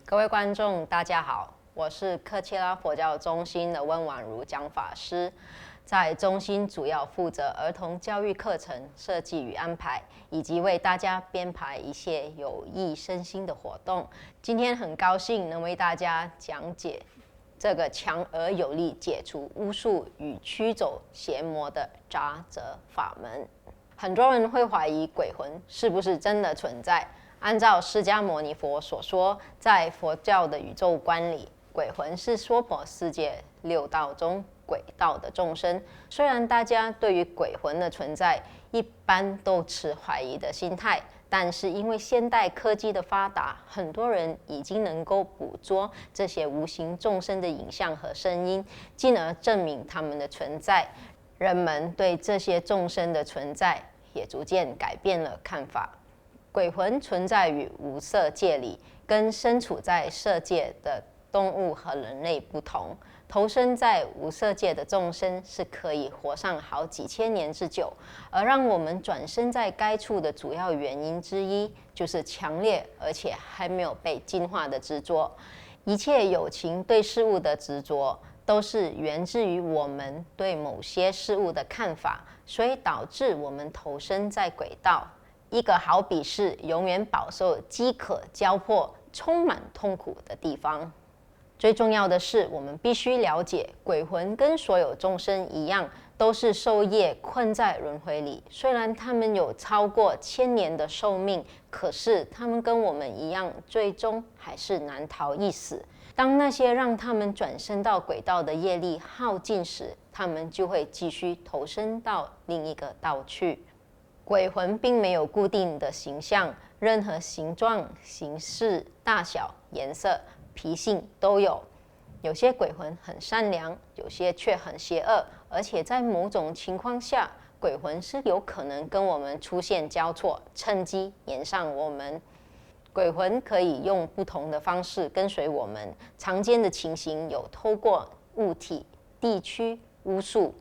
各位观众，大家好，我是科切拉佛教中心的温婉如讲法师，在中心主要负责儿童教育课程设计与安排，以及为大家编排一些有益身心的活动。今天很高兴能为大家讲解这个强而有力解除巫术与驱走邪魔的扎则法门。很多人会怀疑鬼魂是不是真的存在。按照释迦牟尼佛所说，在佛教的宇宙观里，鬼魂是娑婆世界六道中鬼道的众生。虽然大家对于鬼魂的存在一般都持怀疑的心态，但是因为现代科技的发达，很多人已经能够捕捉这些无形众生的影像和声音，进而证明他们的存在。人们对这些众生的存在也逐渐改变了看法。鬼魂存在于无色界里，跟身处在色界的动物和人类不同。投身在无色界的众生是可以活上好几千年之久，而让我们转生在该处的主要原因之一，就是强烈而且还没有被净化的执着。一切有情对事物的执着，都是源自于我们对某些事物的看法，所以导致我们投身在鬼道。一个好比是永远饱受饥渴、交迫、充满痛苦的地方。最重要的是，我们必须了解，鬼魂跟所有众生一样，都是受业困在轮回里。虽然他们有超过1000年的寿命，可是他们跟我们一样，最终还是难逃一死。当那些让他们转生到鬼道的业力耗尽时，他们就会继续投身到另一个道去。鬼魂并没有固定的形象，任何形状、形式、大小、颜色、脾性都有。有些鬼魂很善良，有些却很邪恶，而且在某种情况下，鬼魂是有可能跟我们出现交错，趁机延上我们。鬼魂可以用不同的方式跟随我们，常见的情形有透过物体、地区、巫术。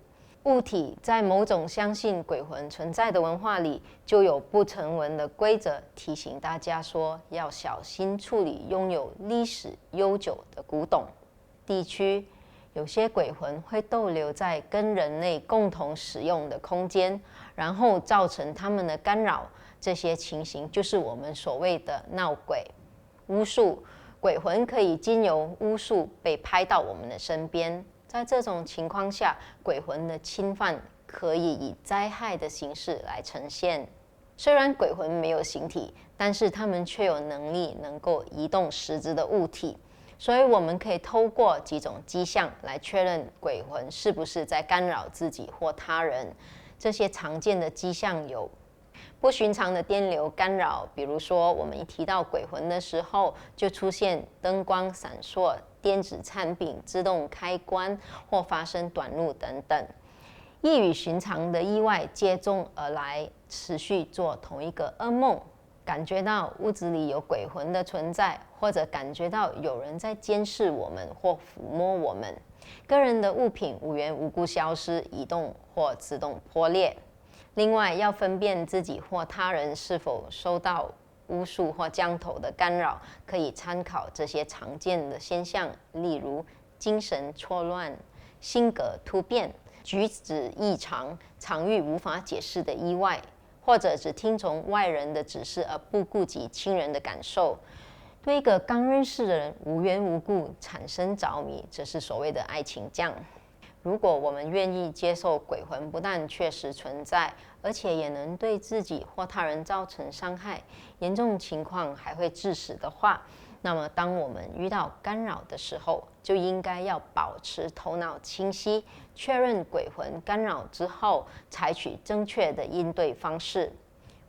物体在某种相信鬼魂存在的文化里，就有不成文的规则，提醒大家说要小心处理拥有历史悠久的古董。地区，有些鬼魂会逗留在跟人类共同使用的空间，然后造成他们的干扰。这些情形就是我们所谓的闹鬼。巫术，鬼魂可以经由巫术被拍到我们的身边。在这种情况下，鬼魂的侵犯可以以灾害的形式来呈现。虽然鬼魂没有形体，但是他们却有能力能够移动实质的物体，所以我们可以透过几种迹象来确认鬼魂是不是在干扰自己或他人。这些常见的迹象有不寻常的电流干扰，比如说我们一提到鬼魂的时候，就出现灯光闪烁、电子产品自动开关或发生短路等等。异于寻常的意外接踵而来，持续做同一个噩梦，感觉到屋子里有鬼魂的存在，或者感觉到有人在监视我们或抚摸我们。个人的物品无缘无故消失、移动或自动破裂。另外，要分辨自己或他人是否受到巫术或降头的干扰，可以参考这些常见的现象，例如精神错乱、性格突变、举止异常、常遇无法解释的意外，或者只听从外人的指示而不顾及亲人的感受。对一个刚认识的人无缘无故产生着迷，这是所谓的爱情降。如果我们愿意接受鬼魂不但确实存在，而且也能对自己或他人造成伤害，严重情况还会致死的话，那么当我们遇到干扰的时候，就应该要保持头脑清晰，确认鬼魂干扰之后，采取正确的应对方式。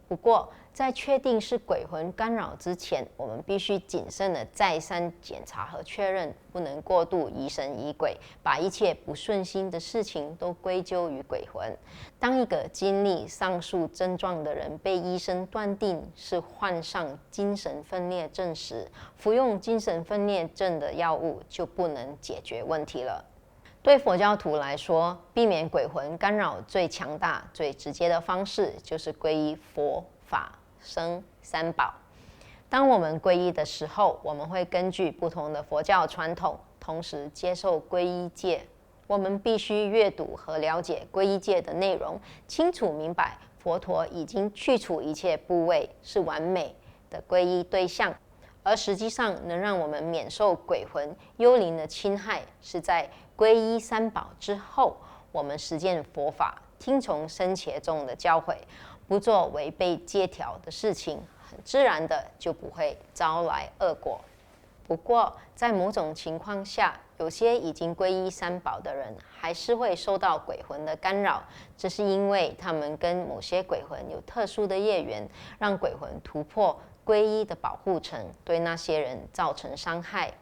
不过，在确定是鬼魂干扰之前，我们必须谨慎的再三检查和确认，不能过度疑神疑鬼，把一切不顺心的事情都归咎于鬼魂。当一个经历上述症状的人被医生断定是患上精神分裂症时，服用精神分裂症的药物就不能解决问题了。对佛教徒来说，避免鬼魂干扰最强大、最直接的方式就是皈依佛法僧三宝。当我们皈依的时候，我们会根据不同的佛教传统，同时接受皈依戒。我们必须阅读和了解皈依戒的内容，清楚明白佛陀已经去除一切部位，是完美的皈依对象。而实际上能让我们免受鬼魂、幽灵的侵害，是在皈依三宝之后，我们实践佛法，听从僧伽众的教诲，不做违背戒条的事情，很自然的就不会招来恶果。不过，在某种情况下，有些已经皈依三宝的人，还是会受到鬼魂的干扰。这是因为他们跟某些鬼魂有特殊的业缘，让鬼魂突破皈依的保护层，对那些人造成伤害。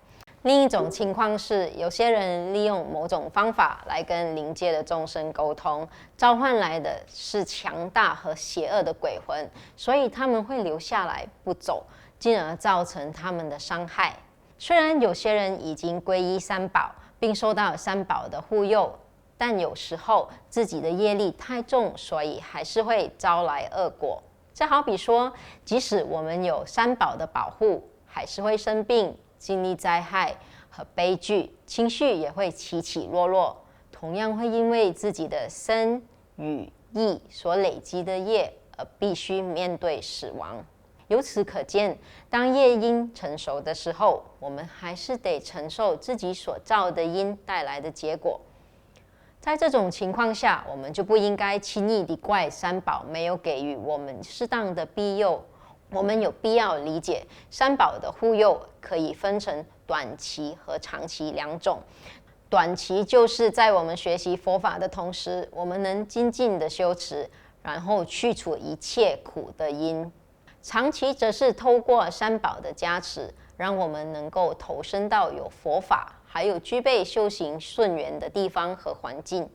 另一种情况是，有些人利用某种方法来跟灵界的众生沟通，召唤来的是强大和邪恶的鬼魂，所以他们会留下来不走，进而造成他们的伤害。虽然有些人已经皈依三宝，并受到三宝的护佑，但有时候自己的业力太重，所以还是会招来恶果。这好比说，即使我们有三宝的保护，还是会生病、经历灾害和悲剧，情绪也会起起落落，同样会因为自己的身语意所累积的业而必须面对死亡。由此可见，当业因成熟的时候，我们还是得承受自己所造的因带来的结果。在这种情况下，我们就不应该轻易地怪三宝没有给予我们适当的庇佑。我们有必要理解，三宝的护佑可以分成短期和长期两种。短期就是在我们学习佛法的同时，我们能精进的修持，然后去除一切苦的因。长期则是透过三宝的加持，让我们能够投身到有佛法，还有具备修行顺缘的地方和环境。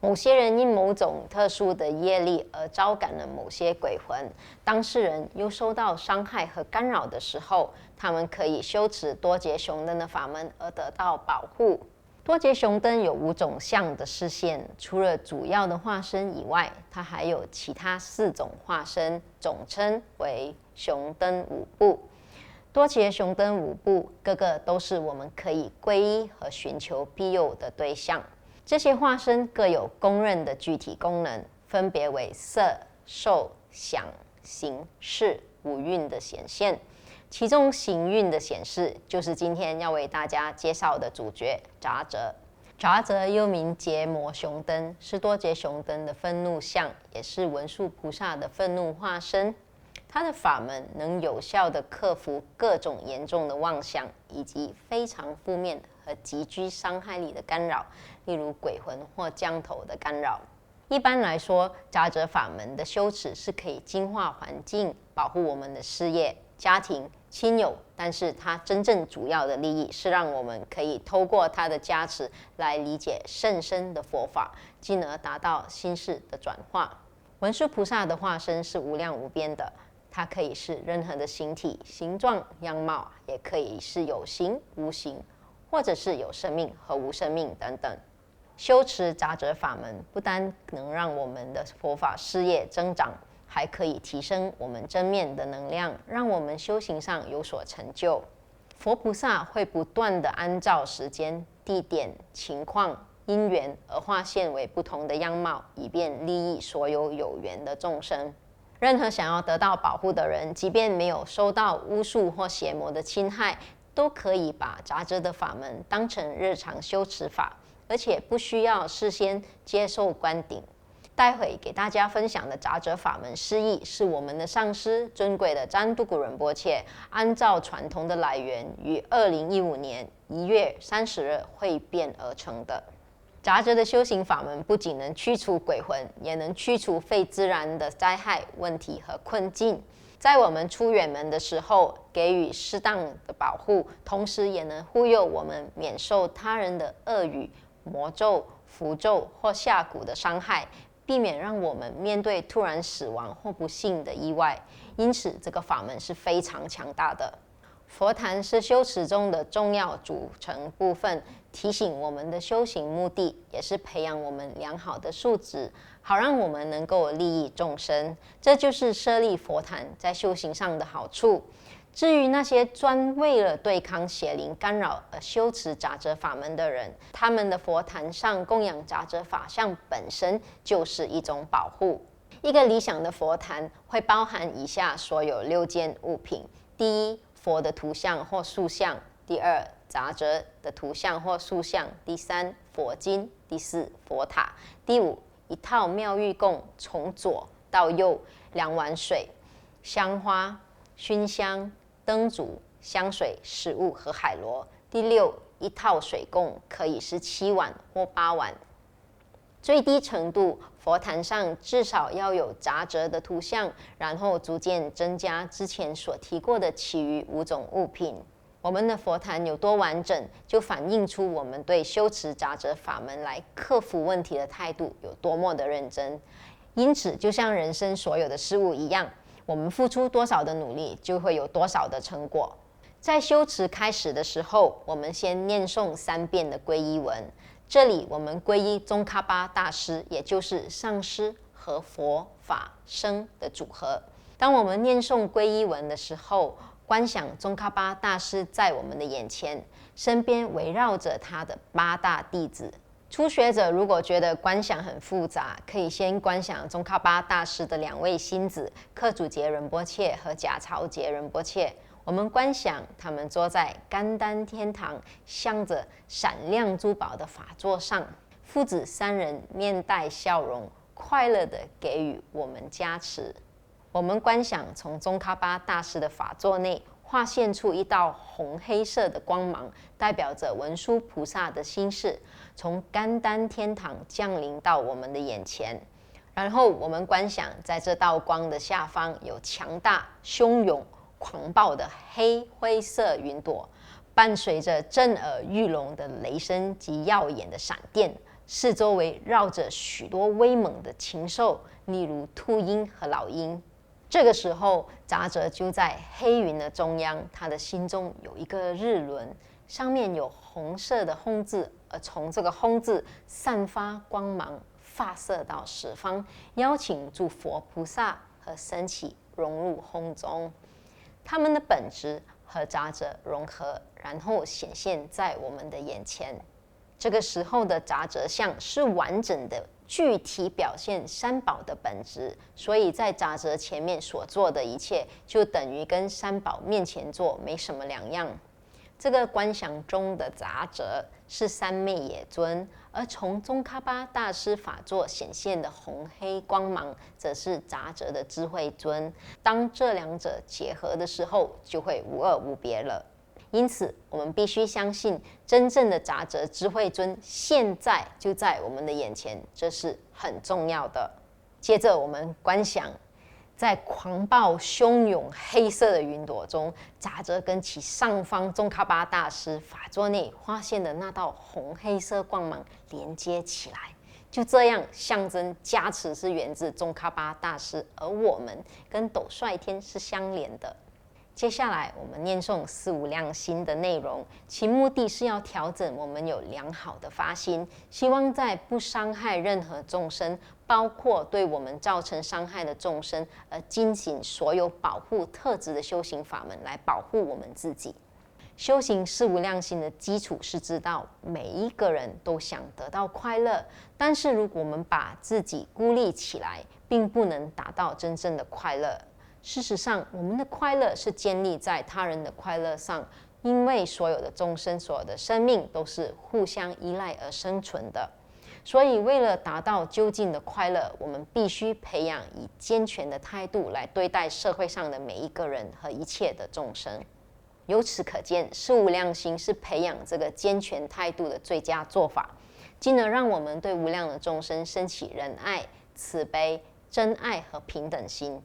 某些人因某种特殊的业力而招感了某些鬼魂，当事人又受到伤害和干扰的时候，他们可以修持多劫雄灯的法门而得到保护。多劫雄灯有5种相的示现，除了主要的化身以外，它还有其他4种化身，总称为雄灯5部。多劫雄灯5部，个个都是我们可以皈依和寻求庇佑的对象。这些化身各有公认的具体功能，分别为色、受、想、行、识5蕴的显现。其中行运的显示，就是今天要为大家介绍的主角杂泽。杂泽又名结魔雄灯，是多劫雄灯的愤怒相，也是文殊菩萨的愤怒化身。他的法门能有效地克服各种严重的妄想，以及非常负面和极具伤害力的干扰，例如鬼魂或降头的干扰。一般来说，杂泽法门的修持是可以净化环境，保护我们的事业、家庭、亲友，但是它真正主要的利益是让我们可以透过它的加持来理解甚深的佛法，进而达到心事的转化。文殊菩萨的化身是无量无边的，它可以是任何的形体、形状、样貌，也可以是有形、无形，或者是有生命和无生命等等。修持杂泽法门，不单能让我们的佛法事业增长，还可以提升我们正面的能量，让我们修行上有所成就。佛菩萨会不断地按照时间、地点、情况、因缘而化现为不同的样貌，以便利益所有有缘的众生。任何想要得到保护的人，即便没有受到巫术或邪魔的侵害，都可以把杂泽的法门当成日常修持法，而且不需要事先接受灌顶。待会给大家分享的杂泽法门释义，是我们的上师尊贵的占都古仁波切按照传统的来源，于2015年1月30日汇编而成的。杂泽的修行法门不仅能驱除鬼魂，也能驱除非自然的灾害、问题和困境。在我们出远门的时候，给予适当的保护，同时也能护佑我们免受他人的恶语、魔咒、符咒或下蛊的伤害，避免让我们面对突然死亡或不幸的意外。因此，这个法门是非常强大的。佛坛是修持中的重要组成部分，提醒我们的修行目的，也是培养我们良好的素质，好让我们能够利益众生。这就是设立佛坛在修行上的好处。至于那些专为了对抗邪灵干扰而修持杂哲法门的人，他们的佛坛上供养杂哲法像本身就是一种保护。一个理想的佛坛会包含以下所有6件物品：第一，佛的图像或塑像；第二，杂哲的图像或塑像；第三，佛经；第四，佛塔；第五，一套妙玉供，从左到右2碗水、香花、熏香、灯烛、香水、食物和海螺。第六，一套水供，可以是7碗或8碗。最低程度，佛坛上至少要有杂哲的图像，然后逐渐增加之前所提过的其余5种物品。我们的佛坛有多完整，就反映出我们对修持杂哲法门来克服问题的态度有多么的认真。因此，就像人生所有的事物一样，我们付出多少的努力，就会有多少的成果。在修持开始的时候，我们先念诵3遍的皈依文。这里我们皈依宗喀巴大师，也就是上师和佛法僧的组合。当我们念诵皈依文的时候，观想宗喀巴大师在我们的眼前，身边围绕着他的8大弟子。初学者如果觉得观想很复杂，可以先观想宗喀巴大师的2位心子克祖杰仁波切和贾曹杰仁波切。我们观想他们坐在甘丹天堂，镶着闪亮珠宝的法座上，父子3人面带笑容，快乐地给予我们加持。我们观想从宗喀巴大师的法座内划现出一道红黑色的光芒，代表着文殊菩萨的心事，从甘丹天堂降临到我们的眼前。然后我们观想在这道光的下方有强大、汹涌、狂暴的黑灰色云朵，伴随着震耳欲聋的雷声及耀眼的闪电，四周围绕着许多威猛的禽兽，例如秃鹰和老鹰。这个时候，杂哲就在黑云的中央，他的心中有一个日轮，上面有红色的轰字，而从这个轰字散发光芒，发射到十方，邀请诸佛菩萨和僧祇融入轰中。他们的本质和杂哲融合，然后显现在我们的眼前。这个时候的杂哲相是完整的，具体表现三宝的本质，所以在杂哲前面所做的一切，就等于跟三宝面前做没什么两样。这个观想中的杂哲是三昧耶尊，而从宗喀巴大师法座显现的红黑光芒，则是杂哲的智慧尊。当这两者结合的时候，就会无二无别了。因此，我们必须相信，真正的杂哲智慧尊现在就在我们的眼前，这是很重要的。接着，我们观想，在狂暴汹涌黑色的云朵中，杂哲跟其上方宗喀巴大师法座内发现的那道红黑色光芒连接起来。就这样，象征加持是源自宗喀巴大师，而我们跟斗率天是相连的。接下来，我们念诵四无量心的内容，其目的是要调整我们有良好的发心，希望在不伤害任何众生，包括对我们造成伤害的众生，而精行所有保护特质的修行法门，来保护我们自己。修行四无量心的基础是知道每一个人都想得到快乐，但是如果我们把自己孤立起来，并不能达到真正的快乐。事实上，我们的快乐是建立在他人的快乐上，因为所有的众生、所有的生命都是互相依赖而生存的。所以，为了达到究竟的快乐，我们必须培养以健全的态度来对待社会上的每一个人和一切的众生。由此可见，四无量心是培养这个健全态度的最佳做法，进而让我们对无量的众生升起仁爱、慈悲、真爱和平等心。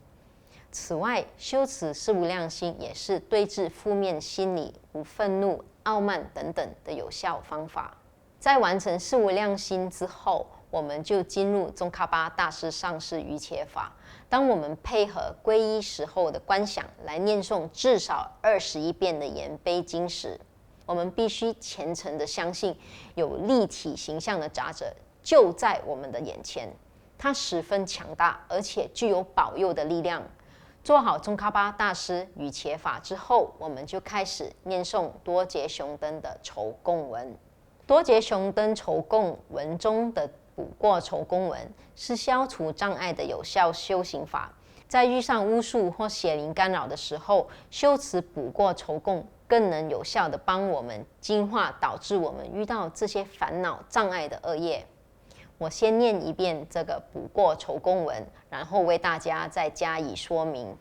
此外，修持四无量心也是对治负面心理、如愤怒、傲慢等等的有效方法。在完成四无量心之后，我们就进入宗喀巴大师上师瑜伽法。当我们配合皈依时候的观想来念诵至少21遍的言悲经时，我们必须虔诚地相信有立体形象的杂哲就在我们的眼前，它十分强大，而且具有保佑的力量。做好宗喀巴大师与切法之后，我们就开始念诵多杰雄登的酬供文。多杰雄登酬供文中的补过酬供文是消除障碍的有效修行法。在遇上巫术或邪灵干扰的时候，修持补过酬供更能有效地帮我们净化导致我们遇到这些烦恼障碍的恶业。我先念一遍这个补过酬供文，然后为大家再加以说明。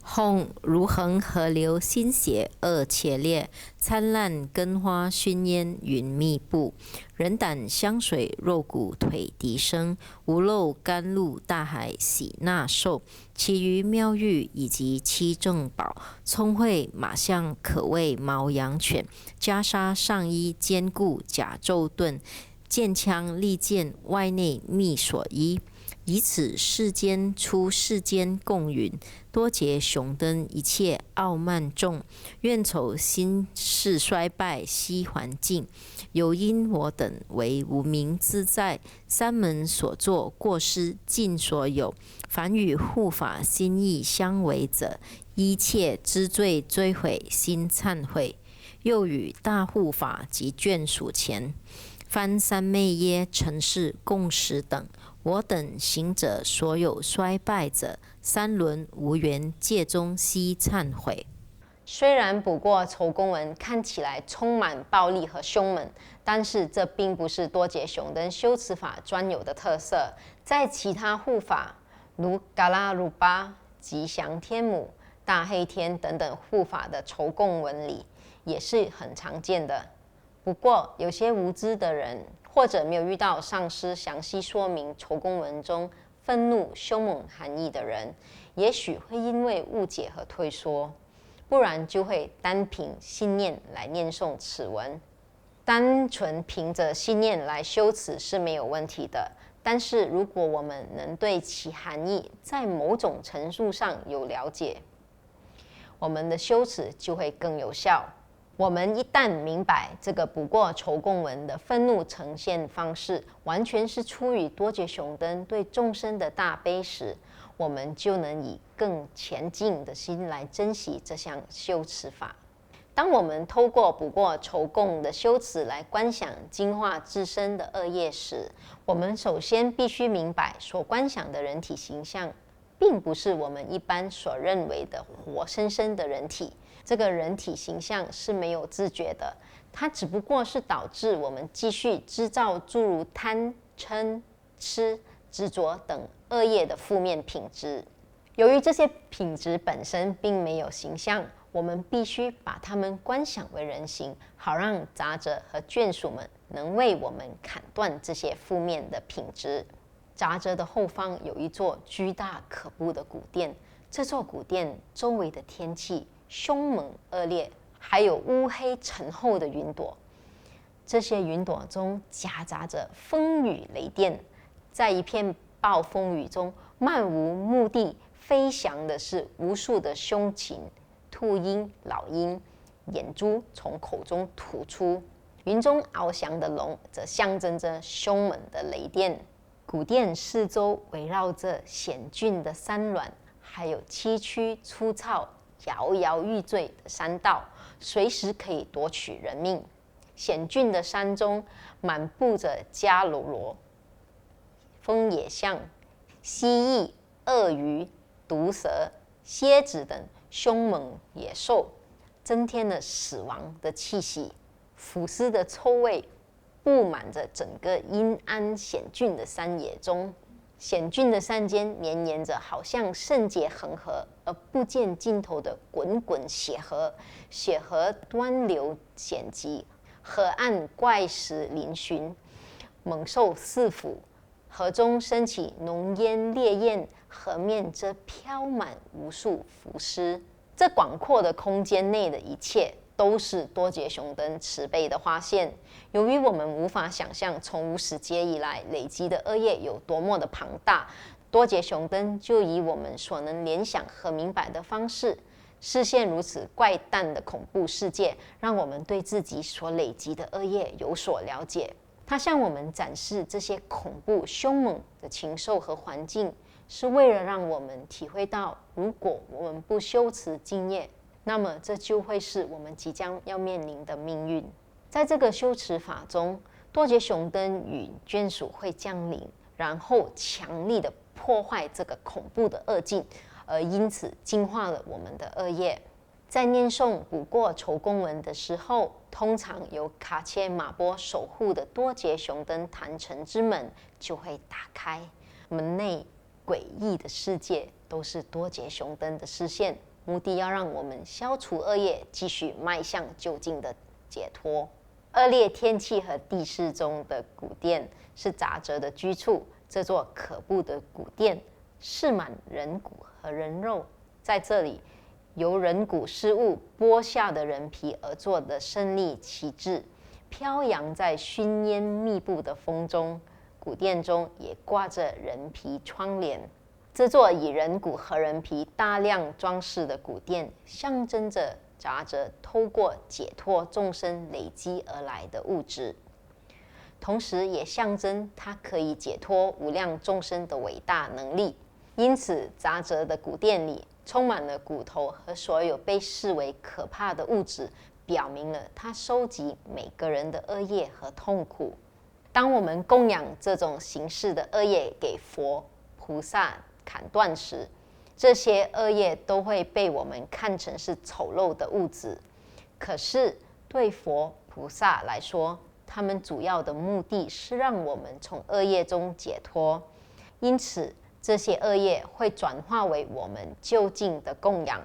轰！如恒河流，心血恶切裂，灿烂根花熏烟云密布，人胆香水肉骨腿笛声，无漏甘露大海喜纳受。其余妙玉以及七正宝，聪慧马象可谓毛羊犬，袈裟上衣坚固甲胄盾，剑枪利剑外内密所依。以此世间出世间供允，多杰雄登一切傲慢众，愿丑心事衰败悉还尽。有因我等为无名自在，三门所作过失尽所有。凡与护法心意相违者，一切知罪追悔心忏悔。又与大护法及眷属前，翻三昧耶尘世共识等。我等行者所有衰败者，三轮无缘界中悉忏悔。虽然补过酬供文看起来充满暴力和凶猛，但是这并不是多杰雄登修持法专有的特色，在其他护法如嘎拉鲁巴、吉祥天母、大黑天等等护法的酬供文里也是很常见的。不过有些无知的人，或者没有遇到上师详细说明酬供文中愤怒、凶猛含义的人，也许会因为误解和退缩，不然就会单凭信念来念诵此文。单纯凭着信念来修持是没有问题的，但是如果我们能对其含义在某种程度上有了解，我们的修持就会更有效。我们一旦明白这个补过酬供文的愤怒呈现方式完全是出于多杰雄登对众生的大悲时，我们就能以更前进的心来珍惜这项修持法。当我们透过补过酬供的修持来观想净化自身的恶业时，我们首先必须明白，所观想的人体形象并不是我们一般所认为的活生生的人体。这个人体形象是没有自觉的，它只不过是导致我们继续制造诸如贪、嗔、痴、执着等恶业的负面品质。由于这些品质本身并没有形象，我们必须把它们观想为人形，好让杂者和眷属们能为我们砍断这些负面的品质。杂者的后方有一座巨大可怖的古殿，这座古殿周围的天气凶猛恶劣，还有乌黑沉厚的云朵，这些云朵中夹杂着风雨雷电，在一片暴风雨中漫无目的飞翔的是无数的凶禽、兔鹰、老鹰，眼珠从口中吐出，云中翱翔的龙则象征着凶猛的雷电。古殿四周围绕着险峻的山峦，还有崎岖粗糙摇摇欲坠的山道，随时可以夺取人命。险峻的山中满布着迦楼罗、风野象、蜥蜴、鳄鱼、毒蛇、蝎子等凶猛野兽，增添了死亡的气息。腐尸的臭味布满着整个阴暗险峻的山野中。险峻的山间绵延着好像圣洁恒河而不见尽头的滚滚血河，血河端流险急，河岸怪石嶙峋，猛兽四伏，河中升起浓烟烈焰，河面则飘满无数浮尸。这广阔的空间内的一切都是多杰雄登慈悲的化现。由于我们无法想象从无始劫以来累积的恶业有多么的庞大，多杰雄登就以我们所能联想和明白的方式，视现如此怪诞的恐怖世界，让我们对自己所累积的恶业有所了解。他向我们展示这些恐怖凶猛的禽兽和环境，是为了让我们体会到，如果我们不修持敬业，那么这就会是我们即将要面临的命运。在这个修持法中，多杰熊灯与眷属会降临，然后强力的破坏这个恐怖的恶境，而因此净化了我们的恶业。在念诵补过酬供文的时候，通常由卡切马波守护的多杰熊灯坛城之门就会打开，门内诡异的世界都是多杰熊灯的视线，目的要让我们消除恶业，继续迈向究竟的解脱。恶劣天气和地势中的古殿是杂者的居处，这座可怖的古殿饰满人骨和人肉，在这里由人骨尸物剥下的人皮而做的胜利旗帜，飘扬在熏烟密布的风中。古殿中也挂着人皮窗帘。这座以人骨和人皮大量装饰的古殿，象征着杂者透过解脱众生累积而来的物质，同时也象征它可以解脱无量众生的伟大能力。因此，杂者的古殿里充满了骨头和所有被视为可怕的物质，表明了他收集每个人的恶业和痛苦。当我们供养这种形式的恶业给佛、菩萨砍断时，这些恶业都会被我们看成是丑陋的物质。可是对佛、菩萨来说，他们主要的目的是让我们从恶业中解脱，因此这些恶业会转化为我们究竟的供养。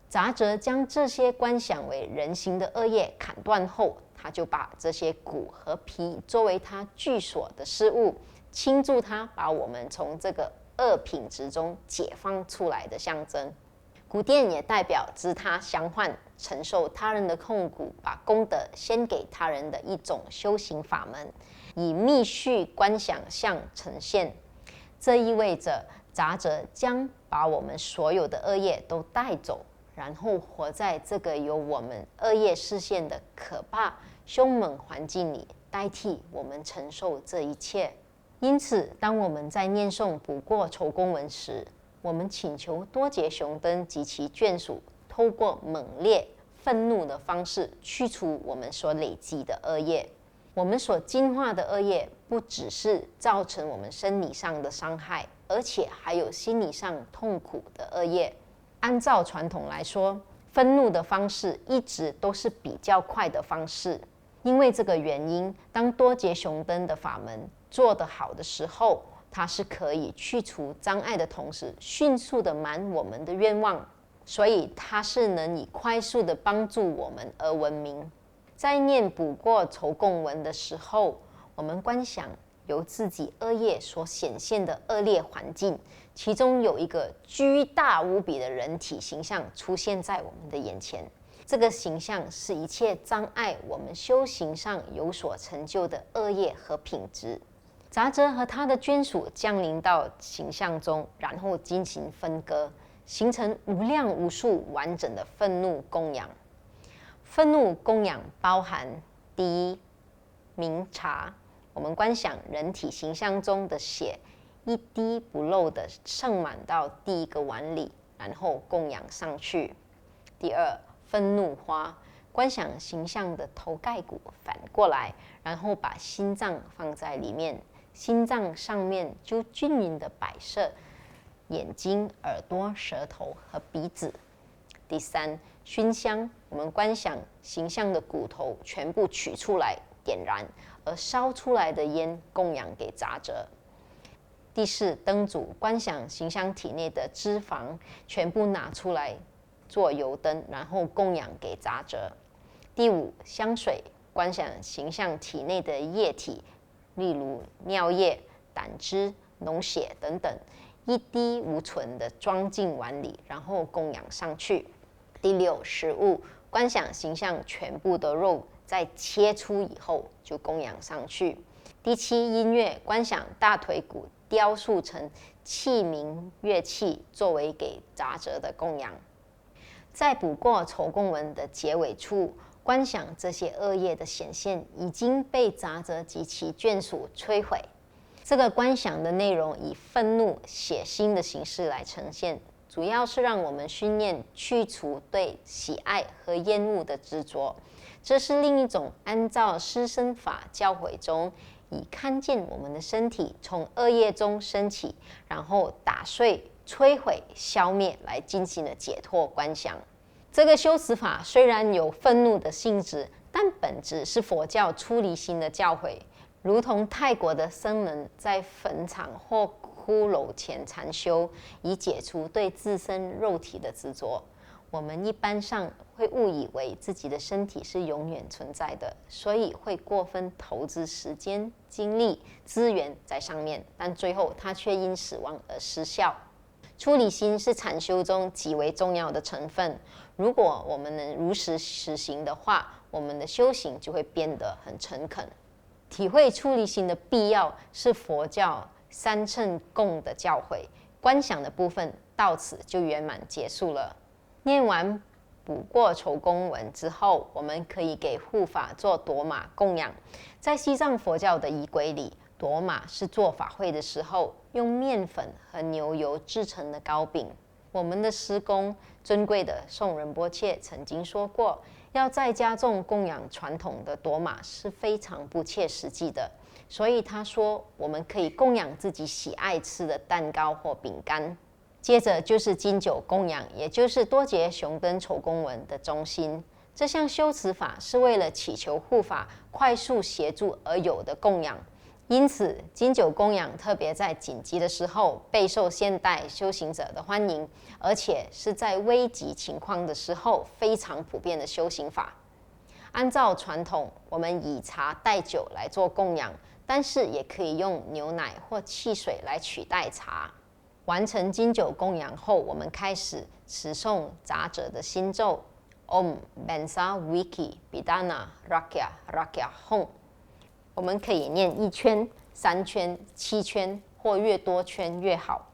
杂者将这些观想为人形的恶业砍断后，他就把这些骨和皮作为他具所的事物，倾注它，把我们从这个恶品质中解放出来的象征。古殿也代表知他相换，承受他人的痛苦，把功德献给他人的一种修行法门，以密续观想相呈现。这意味着杂者将把我们所有的恶业都带走，然后活在这个由我们恶业视线的可怕凶猛环境里，代替我们承受这一切。因此，当我们在念诵补过酬供文时，我们请求多杰熊灯及其眷属透过猛烈愤怒的方式驱除我们所累积的恶业。我们所净化的恶业不只是造成我们生理上的伤害，而且还有心理上痛苦的恶业。按照传统来说，愤怒的方式一直都是比较快的方式。因为这个原因，当多杰熊灯的法门做得好的时候，它是可以去除障碍的同时，迅速的满我们的愿望，所以它是能以快速的帮助我们而闻名。在念补过酬供文的时候，我们观想由自己恶业所显现的恶劣环境，其中有一个巨大无比的人体形象出现在我们的眼前。这个形象是一切障碍我们修行上有所成就的恶业和品质。杂者和他的眷属降临到形象中，然后进行分割，形成无量无数完整的愤怒供养。愤怒供养包含：第一，明茶。我们观想人体形象中的血一滴不漏的盛满到第一个碗里，然后供养上去。第二，愤怒花。观想形象的头盖骨反过来，然后把心脏放在里面，心脏上面就均匀的摆设眼睛、耳朵、舌头和鼻子。第三，熏香。我们观想形象的骨头全部取出来点燃，而烧出来的烟供养给杂者。第四，灯烛。观想形象体内的脂肪全部拿出来做油灯，然后供养给杂者。第五，香水。观想形象体内的液体，例如尿液、胆汁、脓血等等，一滴无存的装进碗里，然后供养上去。第六，食物。观想形象全部的肉在切出以后就供养上去。第七，音乐。观想大腿骨雕塑成器皿乐器，作为给杂者的供养。在补过酬供文的结尾处，观想这些恶业的显现已经被杂者及其眷属摧毁。这个观想的内容以愤怒、血腥的形式来呈现，主要是让我们训练去除对喜爱和厌恶的执着。这是另一种按照施身法教诲中，以看见我们的身体从恶业中升起，然后打碎、摧毁、消灭来进行的解脱观想。这个修持法虽然有愤怒的性质，但本质是佛教出离心的教诲。如同泰国的僧人在坟场或骷髅前禅修，以解除对自身肉体的执着。我们一般上会误以为自己的身体是永远存在的，所以会过分投资时间、精力、资源在上面，但最后它却因死亡而失效。出离心是禅修中极为重要的成分，如果我们能如实实行的话，我们的修行就会变得很诚恳。体会出离心的必要是佛教三乘共的教诲，观想的部分到此就圆满结束了。念完补过酬功文之后，我们可以给护法做朵玛供养。在西藏佛教的仪轨里，朵玛是做法会的时候用面粉和牛油制成的糕饼。我们的师公尊贵的宋仁波切曾经说过，要在家中供养传统的朵玛是非常不切实际的，所以他说我们可以供养自己喜爱吃的蛋糕或饼干。接着就是金酒供养，也就是多杰雄登酬功文的中心。这项修持法是为了祈求护法快速协助而有的供养，因此金酒供养特别在紧急的时候备受现代修行者的欢迎，而且是在危急情况的时候非常普遍的修行法。按照传统，我们以茶代酒来做供养，但是也可以用牛奶或汽水来取代茶。完成金酒供养后，我们开始持诵杂者的心咒 Om Bensa Wiki Bidana Rakya Rakya Hong。我们可以念1圈、3圈、7圈，或越多圈越好。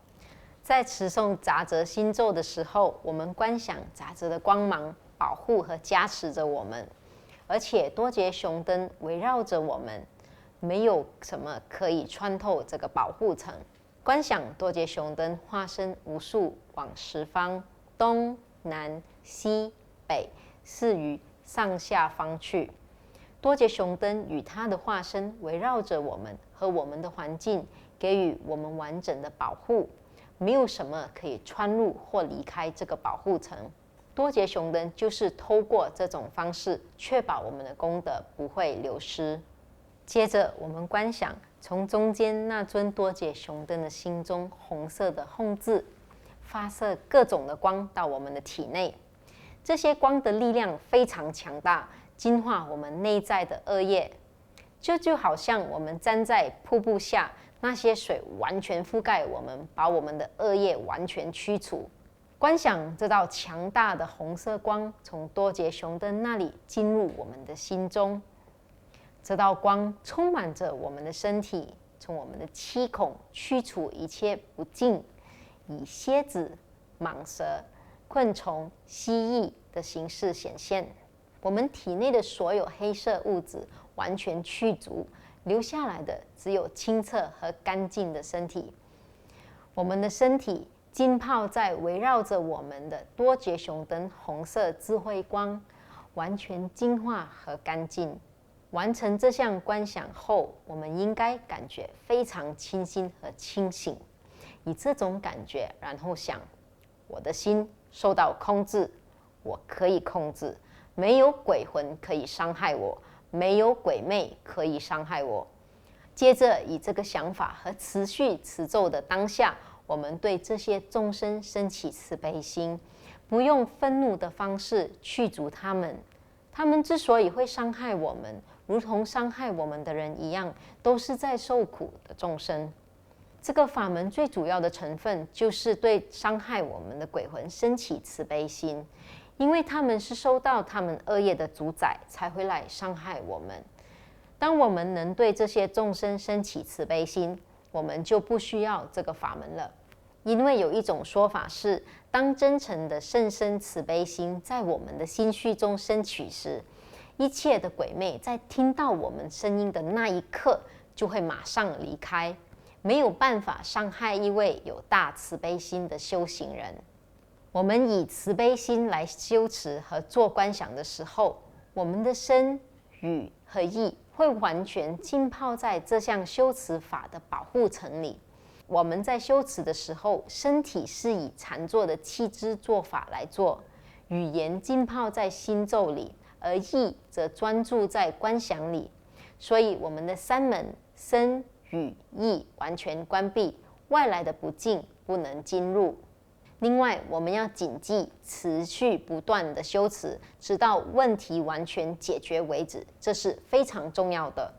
在持诵杂者心咒的时候，我们观想杂者的光芒保护和加持着我们，而且多杰雄灯围绕着我们，没有什么可以穿透这个保护层。观想多杰雄灯化身无数往十方东南西北4隅上下方去。多杰雄灯与他的化身围绕着我们和我们的环境，给予我们完整的保护，没有什么可以穿入或离开这个保护层。多杰雄灯就是透过这种方式确保我们的功德不会流失。接着我们观想从中间那尊多杰雄灯的心中红色的吽字发射各种的光到我们的体内，这些光的力量非常强大，净化我们内在的恶业。这就好像我们站在瀑布下，那些水完全覆盖我们，把我们的恶业完全驱除。观想这道强大的红色光从多杰雄灯那里进入我们的心中，这道光充满着我们的身体，从我们的七孔驱除一切不净，以蝎子、蟒蛇、昆虫、蜥蜴的形式显现。我们体内的所有黑色物质完全去除，留下来的只有清澈和干净的身体。我们的身体浸泡在围绕着我们的多杰雄灯红色智慧光，完全净化和干净。完成这项观想后，我们应该感觉非常清新和清醒。以这种感觉，然后想：我的心受到控制，我可以控制，没有鬼魂可以伤害我，没有鬼魅可以伤害我。接着以这个想法和持续持咒的当下，我们对这些众生升起慈悲心，不用愤怒的方式去除他们。他们之所以会伤害我们，如同伤害我们的人一样，都是在受苦的众生。这个法门最主要的成分就是对伤害我们的鬼魂升起慈悲心，因为他们是受到他们恶业的主宰，才会来伤害我们。当我们能对这些众生升起慈悲心，我们就不需要这个法门了。因为有一种说法是，当真诚的甚深慈悲心在我们的心绪中升起时，一切的鬼魅在听到我们声音的那一刻就会马上离开。没有办法伤害一位有大慈悲心的修行人。我们以慈悲心来修持和做观想的时候，我们的身、语和意会完全浸泡在这项修持法的保护层里。我们在修持的时候，身体是以禅坐的气支做法来做，语言浸泡在心咒里，而意则专注在观想里。所以我们的三门身、语、意完全关闭，外来的不净不能进入。另外，我们要谨记持续不断的修持，直到问题完全解决为止，这是非常重要的。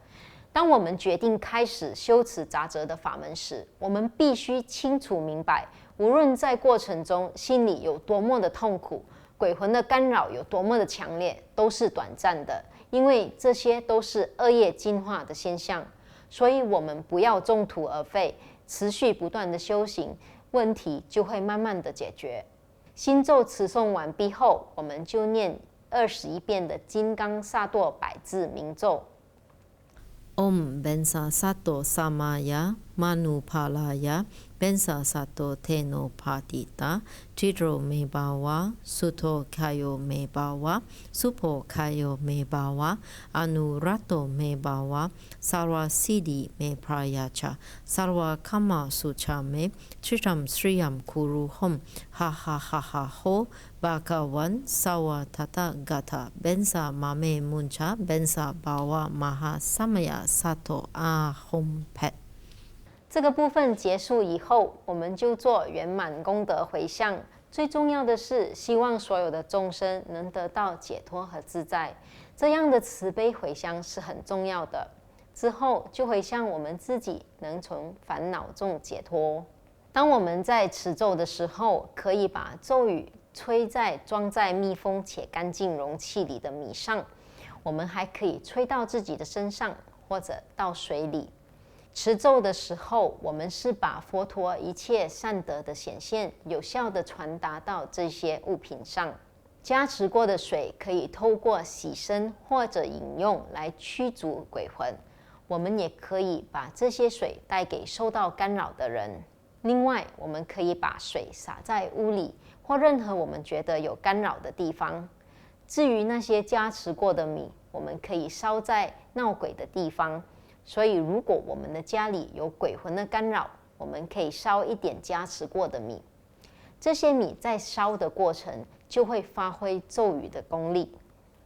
当我们决定开始修持杂则的法门时，我们必须清楚明白，无论在过程中心里有多么的痛苦，鬼魂的干扰有多么的强烈，都是短暂的，因为这些都是恶业进化的现象。所以我们不要中途而废，持续不断的修行，问题就会慢慢的解决。心咒持诵完毕后，我们就念21遍的金刚萨埵百字明咒。Om Bensa Sato Samaya Manupalaya Bensa Sato Teno Patita Tidro Me Bawa Suto Kayo Me Bawa Supo Kayo Me Bawa Anurato Me Bawa Sarwa Siddhi Me Prayacha Sarwa Kama Sucha Me Tritam Sriyam Kuru Hom Ha Ha Ha Ha Ho Bakawan Sawa Tata Gata Bensa Mame Muncha Bensa Bawa Maha Samaya Sato Ahom Pet。这个部分结束以后，我们就做圆满功德回向。最重要的是，希望所有的众生能得到解脱和自在。这样的慈悲回向是很重要的。之后就回向我们自己能从烦恼中解脱。当我们在持咒的时候，可以把咒语吹在装在密封且干净容器里的米上。我们还可以吹到自己的身上，或者到水里。持咒的时候，我们是把佛陀一切善德的显现，有效的传达到这些物品上。加持过的水可以透过洗身或者饮用来驱逐鬼魂。我们也可以把这些水带给受到干扰的人。另外，我们可以把水洒在屋里或任何我们觉得有干扰的地方。至于那些加持过的米，我们可以烧在闹鬼的地方。所以，如果我们的家里有鬼魂的干扰，我们可以烧一点加持过的米。这些米在烧的过程就会发挥咒语的功力。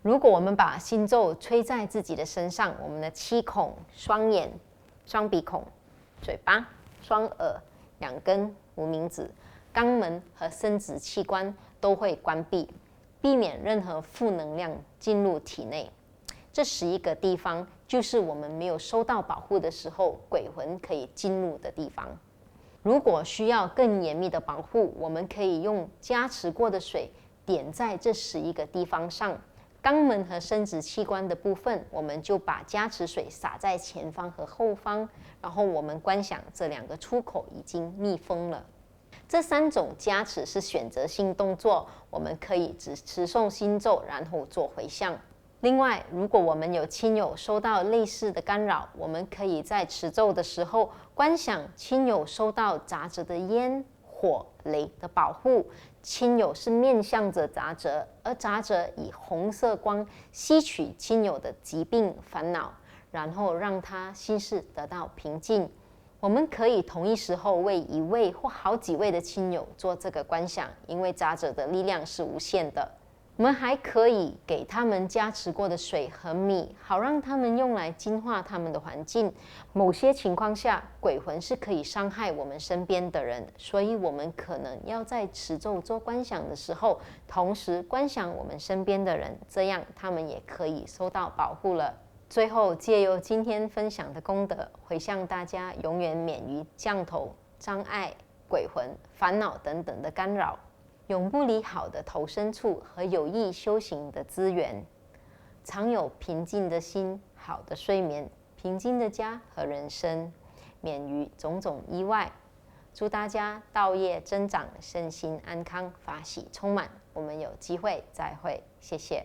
如果我们把心咒吹在自己的身上，我们的七孔、双眼、双鼻孔、嘴巴、双耳、两根无名指、肛门和生殖器官都会关闭，避免任何负能量进入体内。这11个地方就是我们没有收到保护的时候，鬼魂可以进入的地方。如果需要更严密的保护，我们可以用加持过的水点在这11个地方上。肛门和生殖器官的部分，我们就把加持水洒在前方和后方，然后我们观想这2个出口已经密封了。这3种加持是选择性动作，我们可以只持诵心咒，然后做回向。另外，如果我们有亲友受到类似的干扰，我们可以在持咒的时候观想亲友受到杂则的烟、火、雷的保护。亲友是面向着杂则，而杂则以红色光吸取亲友的疾病烦恼，然后让他心事得到平静。我们可以同一时候为1位或好几位的亲友做这个观想，因为杂则的力量是无限的。我们还可以给他们加持过的水和米，好让他们用来净化他们的环境。某些情况下，鬼魂是可以伤害我们身边的人，所以我们可能要在持咒做观想的时候，同时观想我们身边的人，这样他们也可以受到保护了。最后，借由今天分享的功德，回向大家永远免于降头、障碍、鬼魂、烦恼等等的干扰。永不离好的投身处和有益修行的资源，常有平静的心、好的睡眠、平静的家和人生，免于种种意外。祝大家道业增长，身心安康，法喜充满。我们有机会再会，谢谢。